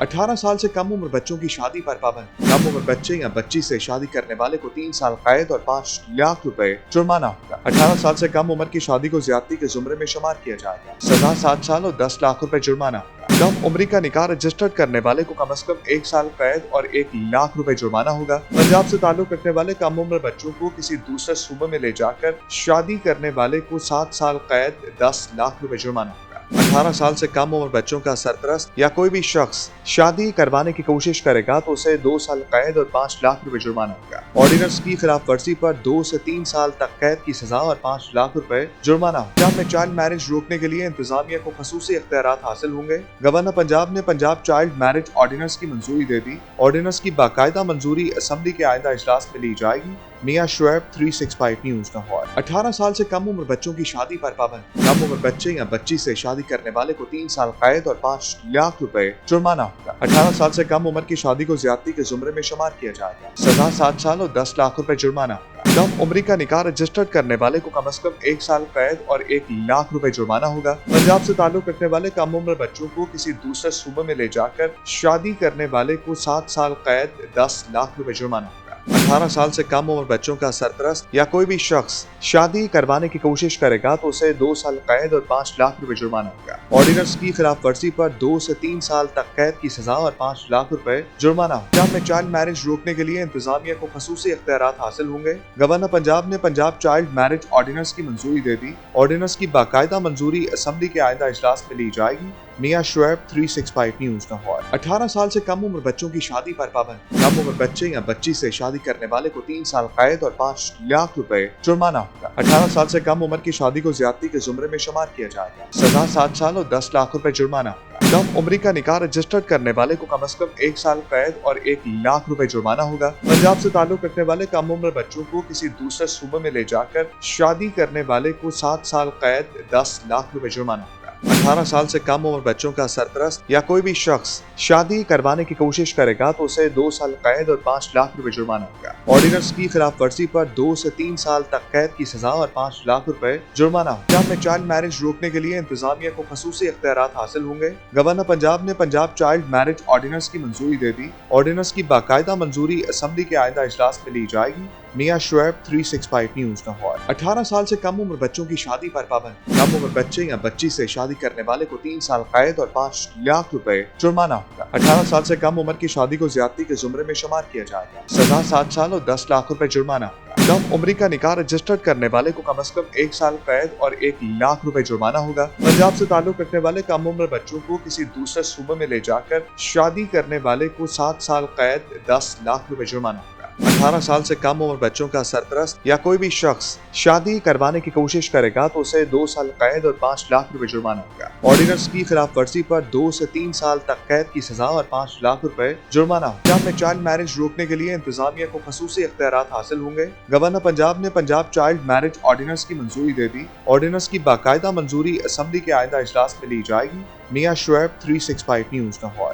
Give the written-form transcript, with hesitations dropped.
18 साल से कम उम्र बच्चों की शादी पर पाबंद। कम उम्र बच्चे या बच्ची से शादी करने वाले को 3 साल कैद और 5 लाख रुपए जुर्माना होगा। 18 साल से कम उम्र की शादी को ज्यादती के जुमरे में शुमार किया जाएगा। सजा 7 साल और 10 लाख रुपए जुर्माना होगा। कम उम्री का निकाह रजिस्टर्ड करने वाले को कम से कम 1 साल कैद और 1 लाख रुपए जुर्माना होगा। पंजाब से ताल्लुक रखने वाले कम उम्र बच्चों को किसी दूसरे सूबे में ले जाकर शादी करने वाले को 7 साल कैद 10 लाख रुपए जुर्माना होगा। 18 साल से कम उम्र बच्चों का सरपरस्त या कोई भी शख्स शादी करवाने की कोशिश करेगा तो उसे 2 साल कैद और 5 लाख रुपए जुर्माना होगा। ऑर्डिनेंस की खिलाफ वर्जी पर 2 से 3 साल तक कैद की सजा और 5 लाख रुपए जुर्माना होगा। पंजाब में चाइल्ड मैरिज रोकने के लिए इंतजामिया को खसूसी इख्तियारात हासिल होंगे। गवर्नर पंजाब ने पंजाब चाइल्ड मैरिज ऑर्डिनेंस की मंजूरी दे दी। ऑर्डिनेंस की बाकायदा मंजूरी असम्बली के आइंदा इजलास में ली जाएगी। मियां शुएब 365 न्यूज लाहौर। 18 साल से कम उम्र बच्चों की शादी पर पाबंद। कम उम्र बच्चे या बच्ची से शादी करने वाले को 3 साल कैद और 5 लाख रुपए जुर्माना होगा। 18 साल से कम उम्र की शादी को ज्यादती के जुमरे में शुमार किया जाएगा। सजा 7 साल और 10 लाख रुपए जुर्माना होगा। कम उम्री का निकाह रजिस्टर्ड करने वाले को कम से कम 1 साल कैद और 1 लाख रुपए जुर्माना होगा। पंजाब से ताल्लुक रखने वाले कम उम्र बच्चों को किसी दूसरे सूबे में ले जाकर शादी करने वाले को 7 साल कैद 10 लाख रुपए जुर्माना होगा। 18 साल से कम उम्र बच्चों का सरपरस्त या कोई भी शख्स शादी करवाने की कोशिश करेगा तो उसे 2 साल कैद और 5 लाख रुपए जुर्माना होगा। ऑर्डिनेंस की खिलाफ वर्जी पर 2 से 3 साल तक कैद की सजा और 5 लाख रुपए जुर्माना होगा। पंजाब में चाइल्ड मैरिज रोकने के लिए इंतजामिया को खसूसी इख्तियारात हासिल होंगे। गवर्नर पंजाब ने पंजाब चाइल्ड मैरिज ऑर्डिनेंस की मंजूरी दे दी। ऑर्डिनेंस की बाकायदा मंजूरी असम्बली के आइंदा इजलास में ली जाएगी। मियां शुएब 365 न्यूज लाहौर। 18 साल से कम उम्र बच्चों की शादी पर पाबंद। कम उम्र बच्चे या बच्ची से शादी करने वाले को 3 साल कैद और 5 लाख रुपए जुर्माना होगा। 18 साल से कम उम्र की शादी को ज्यादती के जुमरे में शुमार किया जाएगा। सजा 7 साल और 10 लाख रुपए जुर्माना होगा। कम उम्री का निकाह रजिस्टर्ड करने वाले को कम से कम 1 साल कैद और 1 लाख रुपए जुर्माना होगा। पंजाब से ताल्लुक रखने वाले कम उम्र बच्चों को किसी दूसरे सूबे में ले जाकर शादी करने वाले को 7 साल कैद 10 लाख रुपए जुर्माना होगा। 18 साल से कम उम्र बच्चों का सरपरस्त या कोई भी शख्स शादी करवाने की कोशिश करेगा तो उसे 2 साल कैद और 5 लाख रुपए जुर्माना होगा। ऑर्डिनेंस की खिलाफ वर्जी पर 2 से 3 साल तक कैद की सजा और 5 लाख रुपए जुर्माना होगा। पंजाब में चाइल्ड मैरिज रोकने के लिए इंतजामिया को खसूसी इख्तियारात हासिल होंगे। गवर्नर पंजाब ने पंजाब चाइल्ड मैरिज ऑर्डिनेंस की मंजूरी दे दी। ऑर्डिनेंस की बाकायदा मंजूरी असम्बली के आइंदा इजलास में ली जाएगी। मियां शुएब 365 न्यूज लाहौर। 18 साल से कम उम्र बच्चों की शादी पर पाबंद। कम उम्र बच्चे या बच्ची से शादी करने वाले को 3 साल कैद और 5 लाख रुपए जुर्माना होगा। 18 साल से कम उम्र की शादी को ज्यादती के जुमरे में शुमार किया जाएगा। सजा 7 साल और 10 लाख रुपए जुर्माना होगा। कम उम्री का निकाह रजिस्टर्ड करने वाले को कम से कम 1 साल कैद और 1 लाख रुपए जुर्माना होगा। पंजाब से ताल्लुक रखने वाले कम उम्र बच्चों को किसी दूसरे सूबे में ले जाकर शादी करने वाले को 7 साल कैद 10 लाख रुपए जुर्माना होगा। 18 साल से कम उम्र बच्चों का सरपरस्त या कोई भी शख्स शादी करवाने की कोशिश करेगा तो उसे 2 साल कैद और 5 लाख रुपए जुर्माना होगा। ऑर्डिनेंस की खिलाफ वर्जी पर 2 से 3 साल तक कैद की सजा और 5 लाख रुपए जुर्माना होगा। पंजाब में चाइल्ड मैरिज रोकने के लिए इंतजामिया को खसूसी इख्तियारात हासिल होंगे। गवर्नर पंजाब ने पंजाब चाइल्ड मैरिज ऑर्डिनेंस की मंजूरी दे दी। ऑर्डिनेंस की बाकायदा मंजूरी असम्बली के आइंदा इजलास में ली जाएगी। मियां शुएब 365 न्यूज लाहौर।